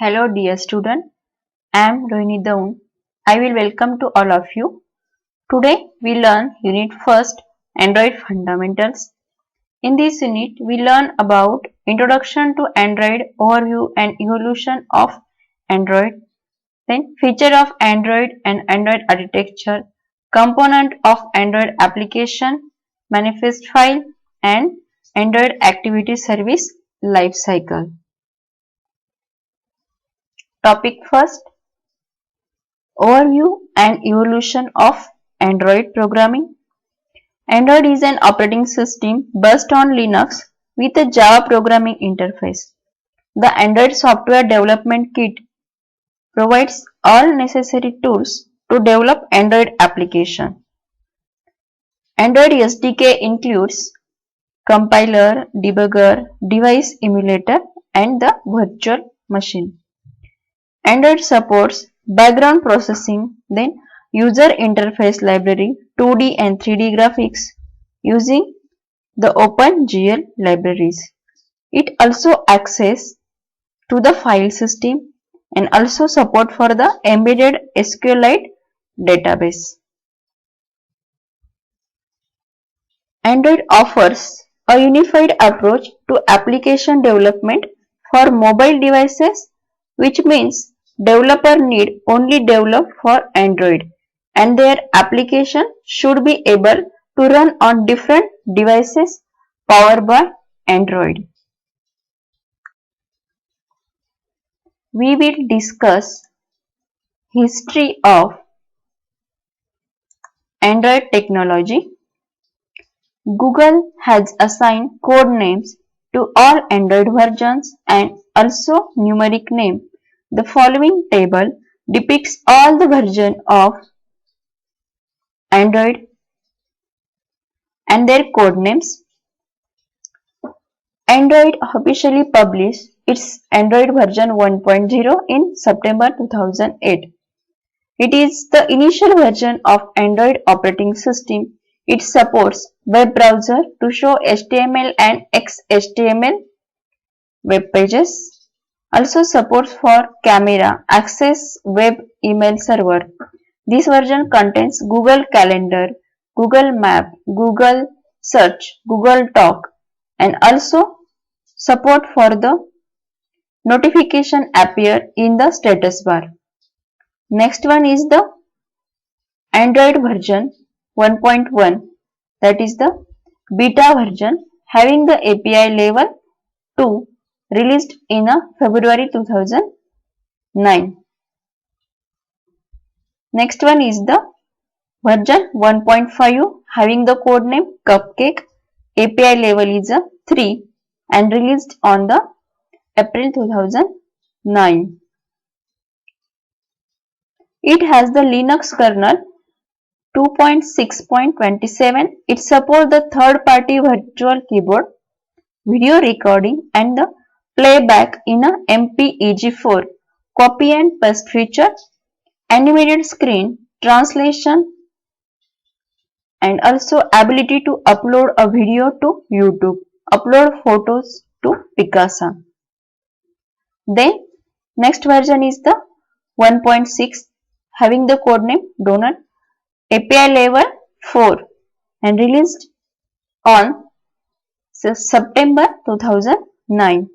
Hello dear student, I am Rohini Daun. I will welcome to all of you. Today we learn Unit 1st Android Fundamentals. In this unit we learn about Introduction to Android, Overview and Evolution of Android, then Feature of Android and Android Architecture, Component of Android Application, Manifest File and Android Activity Service Lifecycle. Topic first. Overview and evolution of Android programming. Android is an operating system based on Linux with a Java programming interface. The Android Software Development Kit provides all necessary tools to develop Android application. Android SDK includes compiler, debugger, device emulator and the virtual machine. Android supports background processing, then user interface library, 2D and 3D graphics using the OpenGL libraries. It also access to the file system and also support for the embedded SQLite database. Android offers a unified approach to application development for mobile devices, which means developer need only develop for Android and their application should be able to run on different devices powered by Android. We will discuss history of Android technology. Google has assigned code names to all Android versions and also numeric name. The following table depicts all the versions of Android and their code names. Android officially published its Android version 1.0 in September 2008. It is the initial version of Android operating system. It supports web browser to show HTML and XHTML web pages. Also supports for camera, access web email server. This version contains Google Calendar, Google Map, Google Search, Google Talk and also support for the notification appear in the status bar. Next one is the Android version 1.1, that is the beta version having the API level 2 released in February 2009. Next one is the version 1.5 having the code name Cupcake. API level is 3 and released on the April 2009. It has the Linux kernel 2.6.27. It supports the third-party virtual keyboard, video recording and the playback in a MPEG-4, copy and paste feature, animated screen, translation and also ability to upload a video to YouTube, upload photos to Picasa. Then next version is the 1.6 having the code name Donut, API level 4 and released on September 2009.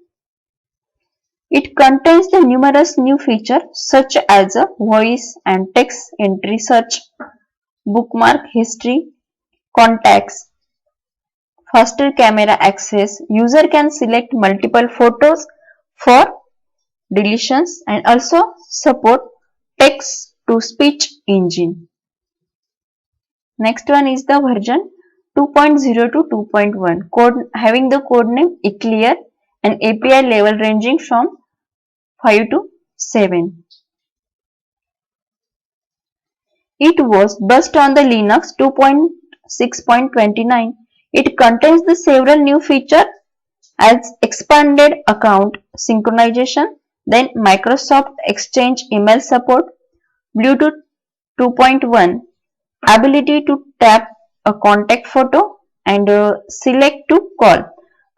It contains the numerous new features such as a voice and text entry search, bookmark history, contacts, faster camera access. User can select multiple photos for deletions and also support text to speech engine. Next one is the version 2.0 to 2.1 code having the code name Eclair and API level ranging from 5 to 7. It was based on the Linux 2.6.29. It contains the several new features as expanded account synchronization, then Microsoft Exchange email support, Bluetooth 2.1, ability to tap a contact photo and select to call.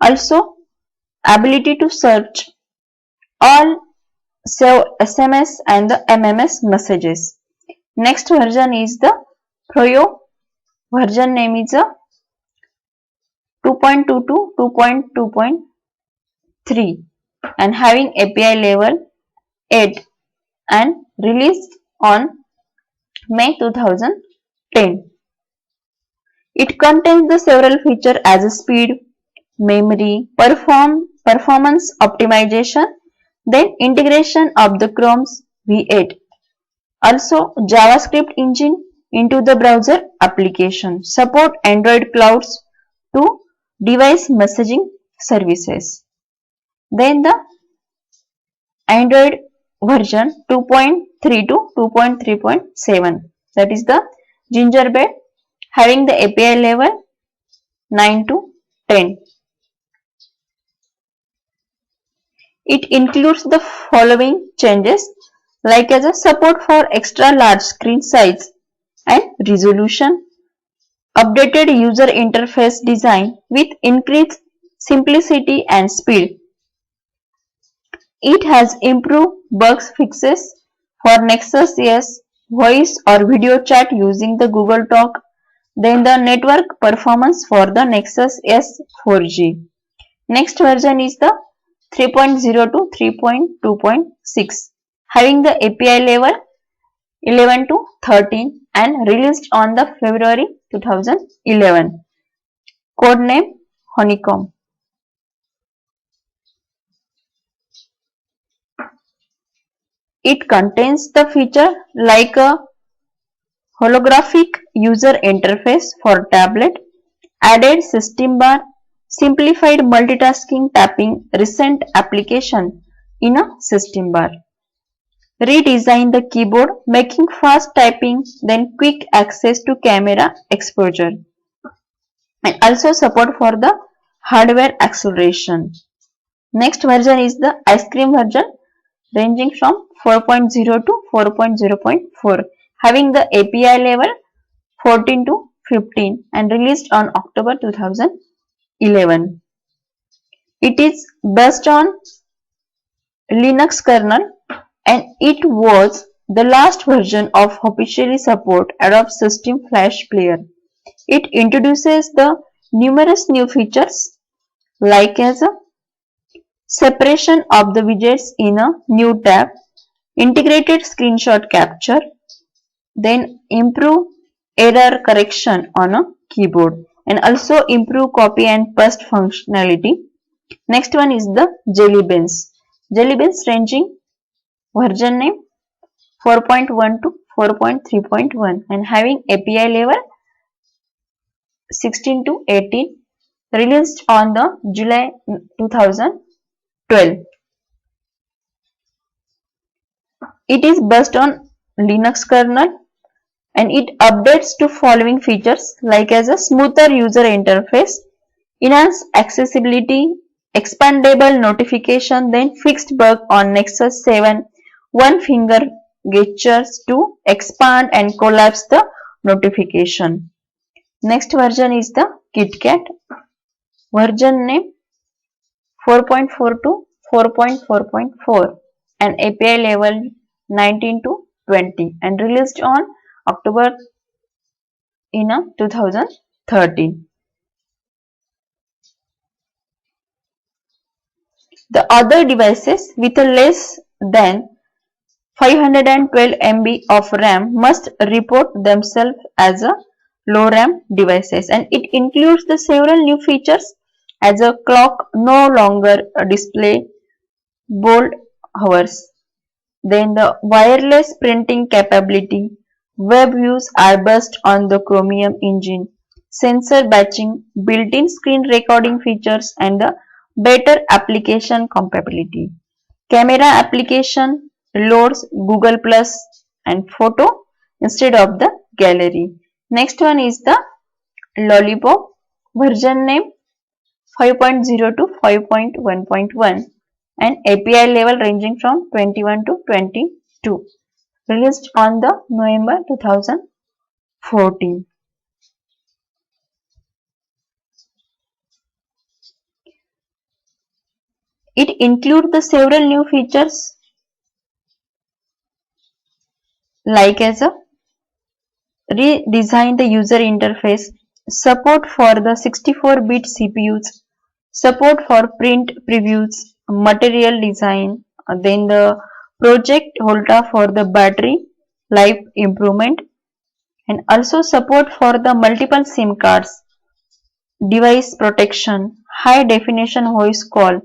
Also ability to search all save SMS and the MMS messages. Next version is the Pro. Version name is a 2.2 to 2.2.3 and having API level 8 and released on May 2010. It contains the several features as speed, memory, performance optimization, then integration of the Chrome's V8. Also JavaScript engine into the browser application. Support Android clouds to device messaging services. Then the Android version 2.3 to 2.3.7, that is the Gingerbread, having the API level 9 to 10. It includes the following changes like as a support for extra large screen size and resolution, updated user interface design with increased simplicity and speed. It has improved bug fixes for Nexus S voice or video chat using the Google Talk, then the network performance for the Nexus S 4G. Next version is the 3.0 to 3.2.6, having the API level 11 to 13 and released on the February 2011. Codename Honeycomb. It contains the feature like a holographic user interface for tablet, added system bar, simplified multitasking tapping recent application in a system bar. Redesign the keyboard, making fast typing, then quick access to camera exposure, and also support for the hardware acceleration. Next version is the ice cream version ranging from 4.0 to 4.0.4, having the API level 14 to 15 and released on October 2011. It is based on Linux kernel and it was the last version of officially support Adobe System Flash Player. It introduces the numerous new features like as a separation of the widgets in a new tab, integrated screenshot capture, then improve error correction on a keyboard and also improve copy and paste functionality. Next one is the Jelly Beans. Jelly Beans ranging version name 4.1 to 4.3.1 and having API level 16 to 18, released on the July 2012. It is based on Linux kernel and it updates to following features like as a smoother user interface, enhanced accessibility, expandable notification, then fixed bug on Nexus 7, one finger gestures to expand and collapse the notification. Next version is the KitKat. Version name 4.4 to 4.4.4 and API level 19 to 20 and released on October in 2013. The other devices with a less than 512 MB of RAM must report themselves as a low RAM devices, and it includes the several new features as a clock no longer display bold hours, then the wireless printing capability, web views are based on the Chromium engine, sensor batching, built-in screen recording features and the better application compatibility. Camera application loads Google Plus and photo instead of the gallery. Next one is the Lollipop, version name 5.0 to 5.1.1 and API level ranging from 21 to 22, released on the November 2014. It includes the several new features like as a redesign the user interface, support for the 64-bit CPUs, support for print previews, material design, then the Project Volta for the battery life improvement, and also support for the multiple SIM cards, device protection, high definition voice call,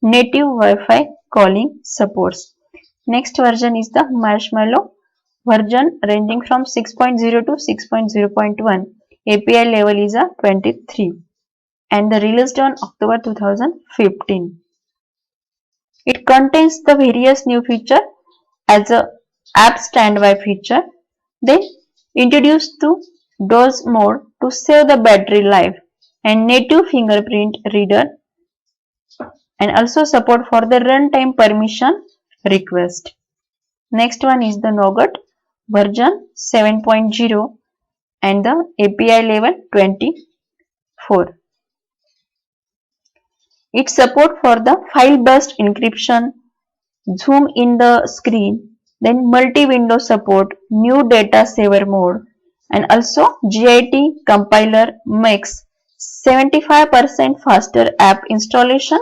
native Wi-Fi calling supports. Next version is the Marshmallow version ranging from 6.0 to 6.0.1. API level is a 23 and the released on October 2015. It contains the various new feature as a app standby feature, then introduced to doze mode to save the battery life and native fingerprint reader and also support for the runtime permission request. Next one is the Nougat version 7.0 and the API level 24. It support for the file burst encryption, zoom in the screen, then multi-window support, new data saver mode, and also GIT compiler makes 75% faster app installation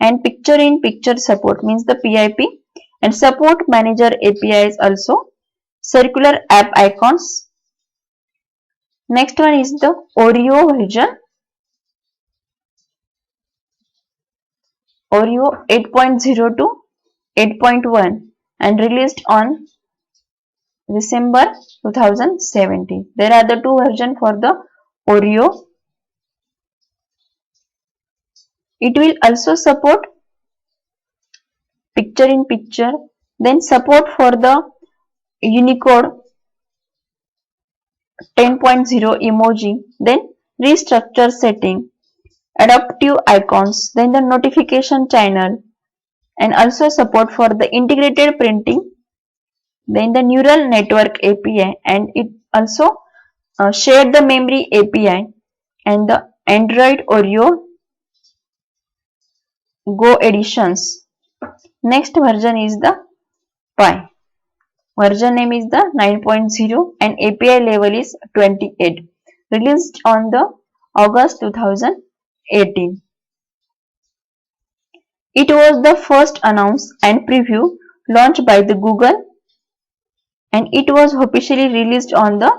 and picture-in-picture support means the PIP and support manager APIs also, circular app icons. Next one is the Oreo version, Oreo 8.0 to 8.1 and released on December 2017. There are the two versions for the Oreo. It will also support picture in picture, then support for the Unicode 10.0 emoji, then restructure setting, adaptive icons, then the notification channel, and also support for the integrated printing, then the neural network API, and it also shared the memory API and the Android Oreo Go editions. Next version is the Pi. Version name is the 9.0 and API level is 28. Released on the August 2018. It was the first announced and preview launched by the Google and it was officially released on the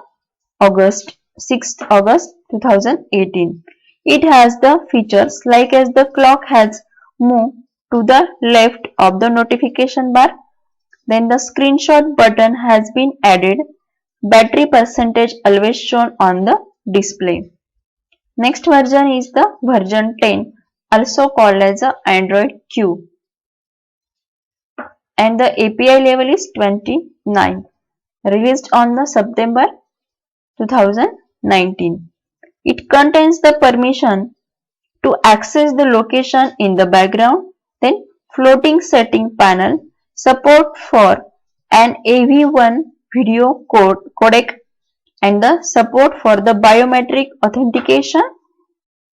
6th August 2018. It has the features like as the clock has moved to the left of the notification bar, then the screenshot button has been added, battery percentage always shown on the display. Next version is the version 10, also called as the Android Q, and the API level is 29, released on the September 2019. It contains the permission to access the location in the background, then floating setting panel, support for an AV1 video codec and the support for the biometric authentication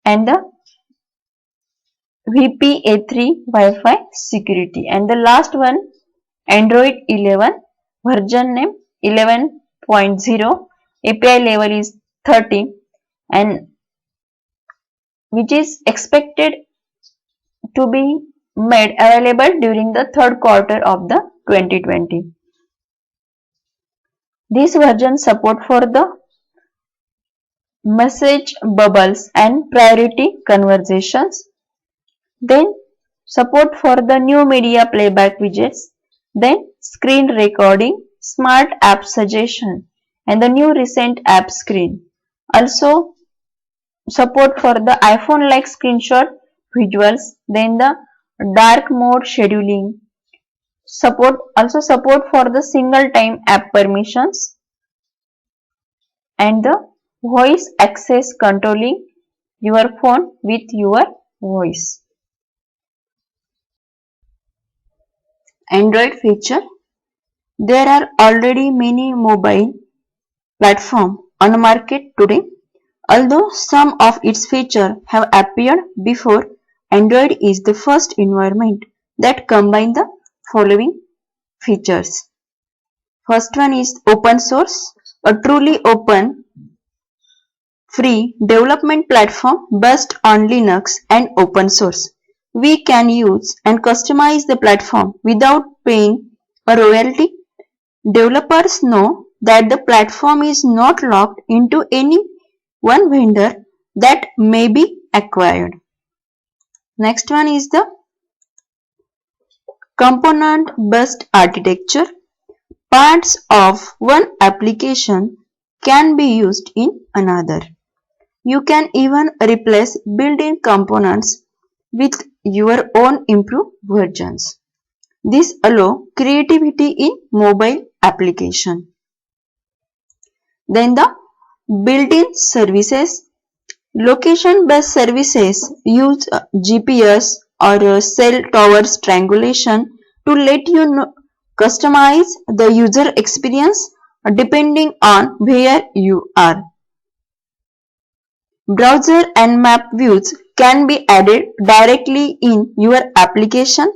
and the WPA3 Wi-Fi security. And the last one, Android 11, version name 11.0, API level is 30 and which is expected to be made available during the third quarter of the 2020. This version support for the message bubbles and priority conversations, then support for the new media playback widgets, then screen recording, smart app suggestion and the new recent app screen. Also support for the iPhone like screenshot visuals, then the dark mode scheduling, also support for the single time app permissions and the voice access controlling your phone with your voice. Android feature. There are already many mobile platforms on the market today. Although some of its features have appeared before, Android is the first environment that combines the following features. First one is open source, a truly open, free development platform based on Linux and open source. We can use and customize the platform without paying a royalty. Developers know that the platform is not locked into any one vendor that may be acquired. Next one is the component-based architecture. Parts of one application can be used in another. You can even replace built-in components with your own improved versions. This allows creativity in mobile application. Then the built-in services. Location-based services use GPS or cell tower triangulation to let you customize the user experience depending on where you are. Browser and map views can be added directly in your application.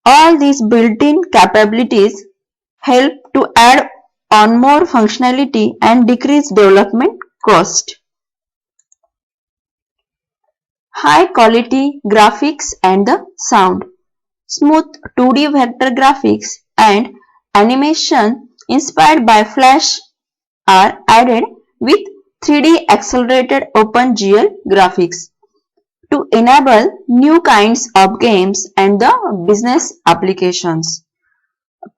All these built-in capabilities help to add on more functionality and decrease development cost. High quality graphics and the sound. Smooth 2D vector graphics and animation inspired by Flash are added with 3D accelerated OpenGL graphics to enable new kinds of games and the business applications.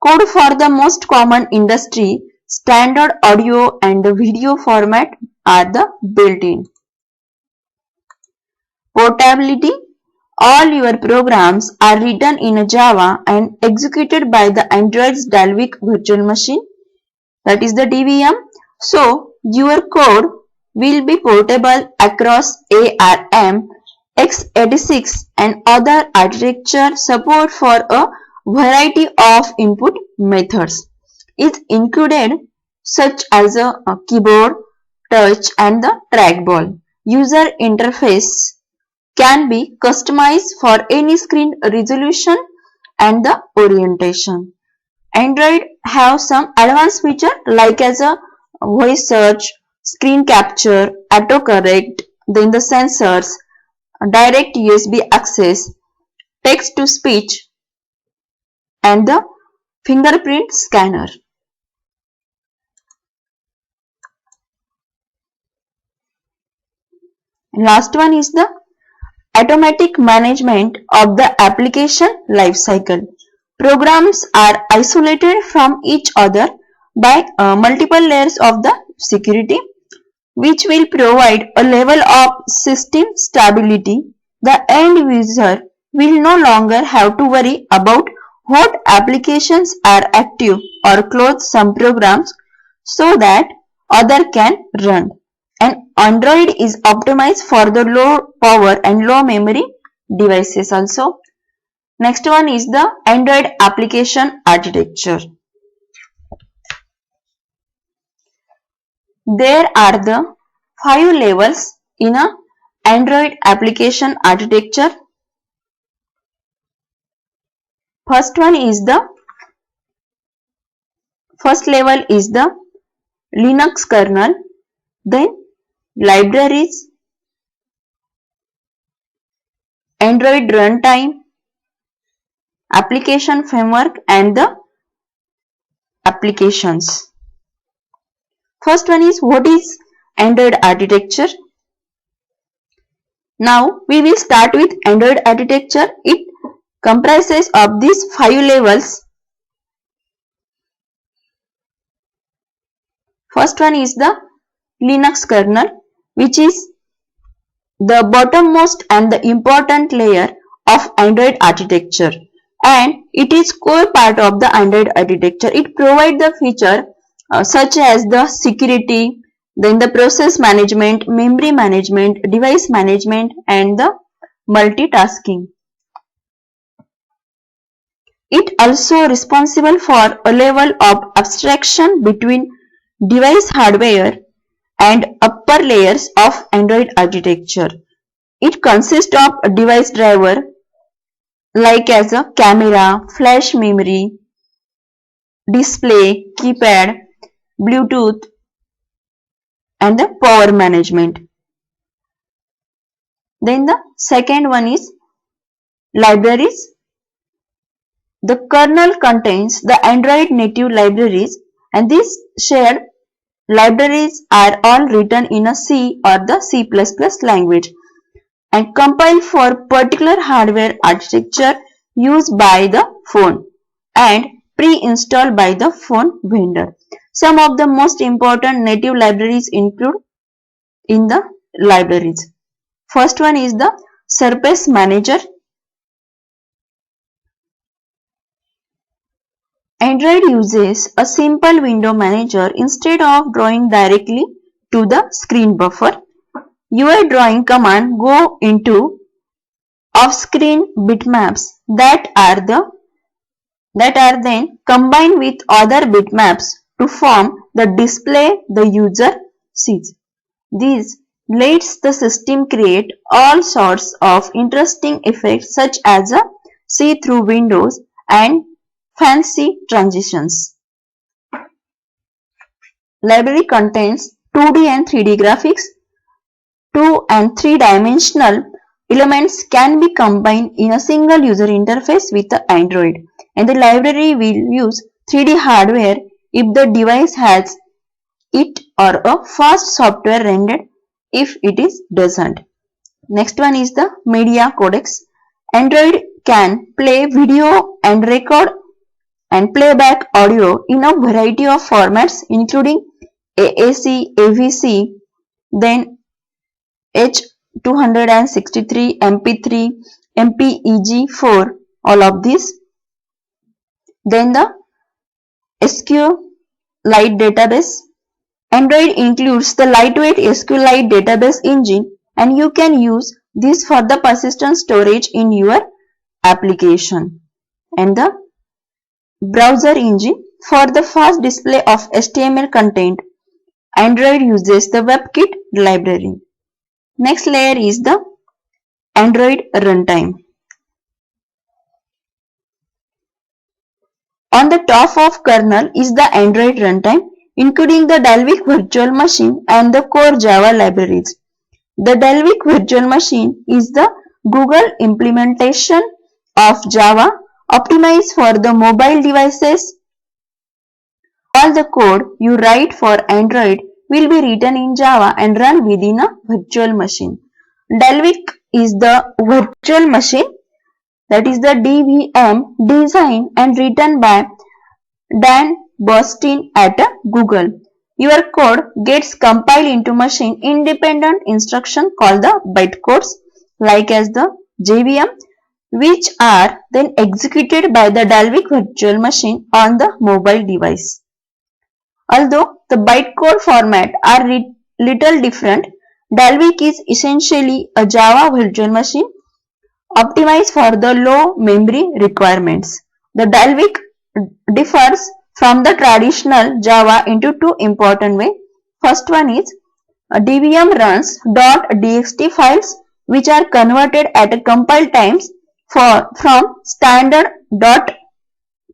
Code for the most common industry standard audio and video format are the built-in. Portability. All your programs are written in Java and executed by the Android's Dalvik virtual machine, that is the DVM. So your code will be portable across ARM, x86 and other architecture. Support for a variety of input methods is included, such as a keyboard, touch and the trackball. User interface can be customized for any screen resolution and the orientation. Android have some advanced feature like as a voice search, screen capture, autocorrect, then the sensors, direct USB access, text to speech and the fingerprint scanner. And last one is the automatic management of the application lifecycle. Programs are isolated from each other by multiple layers of the security, which will provide a level of system stability. The end user will no longer have to worry about what applications are active or close some programs so that other can run. And Android is optimized for the low power and low memory devices also. Next one is the Android application architecture. There are the 5 levels in a Android application architecture. First level is the Linux kernel, then libraries, Android runtime, application framework and the applications. First one is what is Android architecture. Now we will start with Android architecture. It comprises of these 5 levels. First one is the Linux kernel, which is the bottommost and the important layer of Android architecture, and it is core part of the Android architecture. It provides the feature such as the security, then the process management, memory management, device management and the multitasking. It also responsible for a level of abstraction between device hardware and upper layers of Android architecture. It consists of a device driver like as a camera, flash memory, display, keypad, Bluetooth, and the power management. Then the second one is libraries. The kernel contains the Android native libraries, and these shared libraries are all written in a C or the C++ language and compiled for particular hardware architecture used by the phone and pre-installed by the phone vendor. Some of the most important native libraries include in the libraries. First one is the Surface Manager. Android uses a simple window manager instead of drawing directly to the screen buffer. UI drawing command go into off-screen bitmaps that are then combined with other bitmaps to form the display the user sees. This lets the system create all sorts of interesting effects such as a see-through windows and fancy transitions. Library contains 2D and 3D graphics. 2 and 3-dimensional elements can be combined in a single user interface with the Android, and the library will use 3D hardware if the device has it or a fast software rendered if it doesn't. Next one is the media codecs. Android can play video and record and playback audio in a variety of formats including AAC, AVC, then H263, MP3, MPEG-4, all of these. Then the SQLite database. Android includes the lightweight SQLite database engine, and you can use this for the persistent storage in your application. And the browser engine for the fast display of HTML content. Android uses the WebKit library. Next layer is the Android runtime. On the top of kernel is the Android runtime, including the Dalvik virtual machine and the core Java libraries. The Dalvik virtual machine is the Google implementation of Java optimized for the mobile devices. All the code you write for Android will be written in Java and run within a virtual machine. Dalvik is the virtual machine, that is the DVM, designed and written by Dan Boston at Google. Your code gets compiled into machine independent instruction called the bytecodes, like as the JVM, which are then executed by the Dalvik virtual machine on the mobile device. Although the bytecode format are little different, Dalvik is essentially a Java virtual machine optimized for the low memory requirements. The Dalvik differs from the traditional Java into two important ways. First one is DVM runs .txt files which are converted at a compile times from standard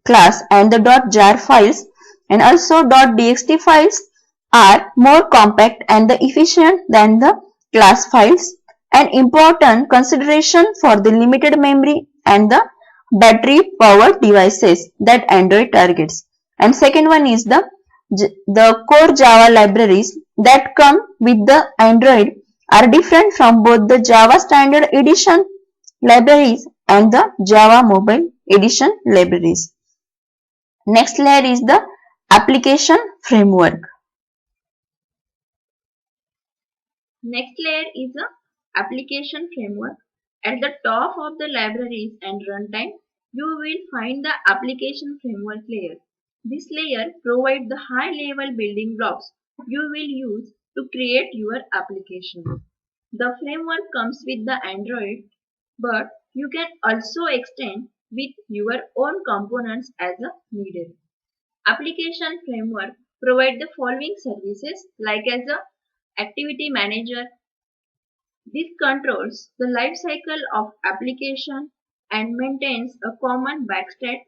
.class and the .jar files, and also .txt files are more compact and efficient than the class files, an important consideration for the limited memory and the battery powered devices that Android targets. And second one is the core Java libraries that come with the Android are different from both the Java Standard Edition libraries and the Java Mobile Edition libraries. Next layer is the application framework. Next layer is the application framework. At the top of the libraries and runtime, you will find the application framework layer. This layer provides the high-level building blocks you will use to create your application. The framework comes with the Android, but you can also extend with your own components as needed. Application framework provide the following services like as a activity manager. This controls the life cycle of application and maintains a common backend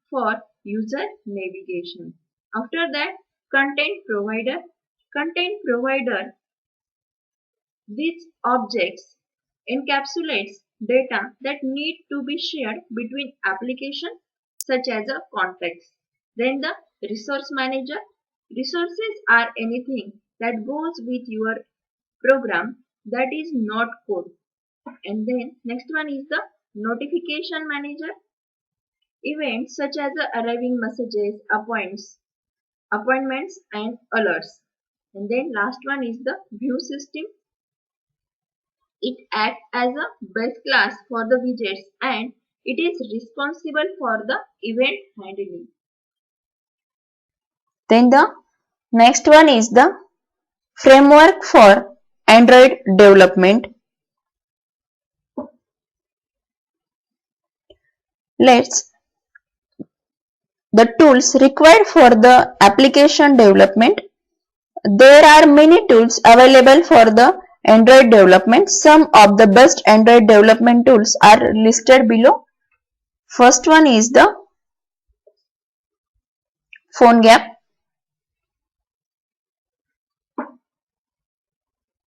for user navigation. After that, content provider. Content provider, these objects encapsulates data that need to be shared between applications such as a context. Then the resource manager. Resources are anything that goes with your program that is not code. And then next one is the notification manager. Events such as the arriving messages, appointments and alerts. And then last one is the view system. It acts as a base class for the widgets and it is responsible for the event handling. Then the next one is the framework for Android development. The tools required for the application development. There are many tools available for the Android development. Some of the best Android development tools are listed below. First one is the PhoneGap,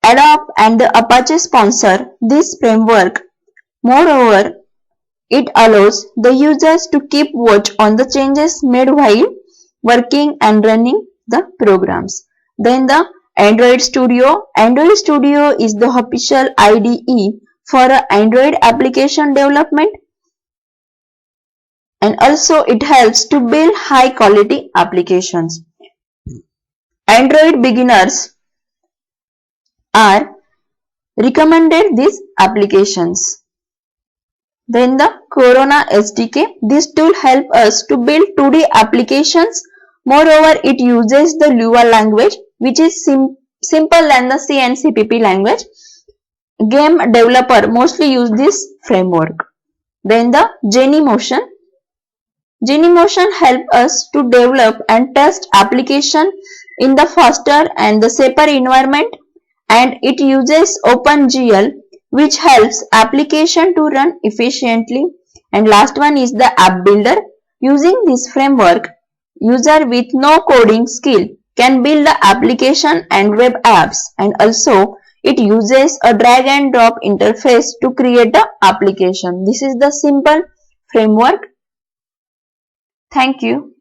Adobe and the Apache sponsor this framework. Moreover, it allows the users to keep watch on the changes made while working and running the programs. Then the Android Studio. Android Studio is the official IDE for Android application development, and also it helps to build high quality applications. Android beginners are recommended these applications. Then the Corona SDK. This tool helps us to build 2D applications. Moreover, it uses the Lua language, which is simple than the C and CPP language. Game developer mostly use this framework. Then the Genymotion. Genymotion helps us to develop and test application in the faster and the safer environment, and it uses OpenGL, which helps application to run efficiently. And last one is the App Builder. Using this framework, user with no coding skill can build the application and web apps, and also it uses a drag and drop interface to create the application. This is the simple framework. Thank you.